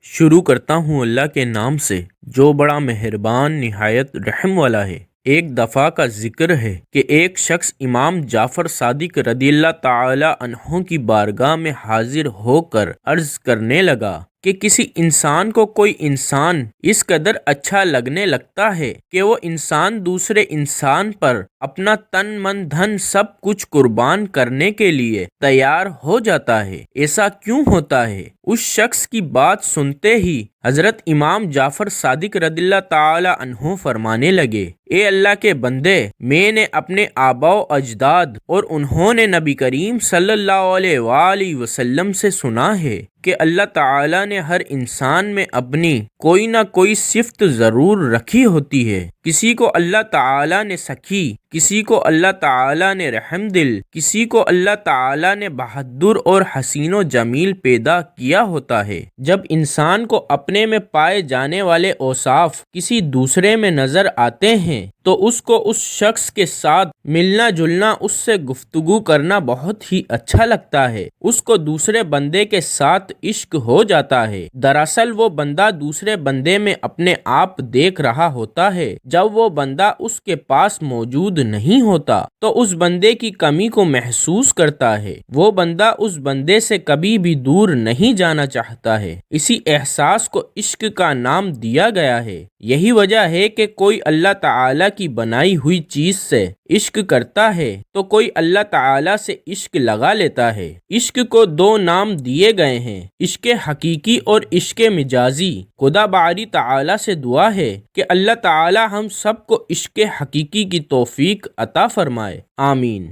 شروع کرتا ہوں اللہ کے نام سے جو بڑا مہربان نہایت رحم والا ہے۔ ایک دفعہ کا ذکر ہے کہ ایک شخص امام جعفر صادق رضی اللہ تعالی عنہ کی بارگاہ میں حاضر ہو کر عرض کرنے لگا کہ کسی انسان کو کوئی انسان اس قدر اچھا لگنے لگتا ہے کہ وہ انسان دوسرے انسان پر اپنا تن من دھن سب کچھ قربان کرنے کے لیے تیار ہو جاتا ہے، ایسا کیوں ہوتا ہے؟ اس شخص کی بات سنتے ہی حضرت امام جعفر صادق رضی اللہ تعالی عنہ فرمانے لگے، اے اللہ کے بندے، میں نے اپنے آباء و اجداد اور انہوں نے نبی کریم صلی اللہ علیہ وآلہ وسلم سے سنا ہے کہ اللہ تعالیٰ نے ہر انسان میں اپنی کوئی نہ کوئی صفت ضرور رکھی ہوتی ہے۔ کسی کو اللہ تعالیٰ نے سخی، کسی کو اللہ تعالیٰ نے رحم دل، کسی کو اللہ تعالیٰ نے بہادر اور حسین و جمیل پیدا کیا ہوتا ہے۔ جب انسان کو اپنے میں پائے جانے والے اوصاف کسی دوسرے میں نظر آتے ہیں تو اس کو اس شخص کے ساتھ ملنا جلنا، اس سے گفتگو کرنا بہت ہی اچھا لگتا ہے۔ اس کو دوسرے بندے کے ساتھ عشق ہو جاتا ہے۔ دراصل وہ بندہ دوسرے بندے میں اپنے آپ دیکھ رہا ہوتا ہے۔ جب وہ بندہ اس کے پاس موجود نہیں ہوتا تو اس بندے کی کمی کو محسوس کرتا ہے۔ وہ بندہ اس بندے سے کبھی بھی دور نہیں جانا چاہتا ہے۔ اسی احساس کو عشق کا نام دیا گیا ہے۔ یہی وجہ ہے کہ کوئی اللہ تعالیٰ کی بنائی ہوئی چیز سے عشق کرتا ہے تو کوئی اللہ تعالیٰ سے عشق لگا لیتا ہے۔ عشق کو دو نام دیے گئے ہیں، عشق حقیقی اور عشق مجازی۔ خدا باری تعالیٰ سے دعا ہے کہ اللہ تعالیٰ ہم سب کو عشق حقیقی کی توفیق عطا فرمائے، آمین۔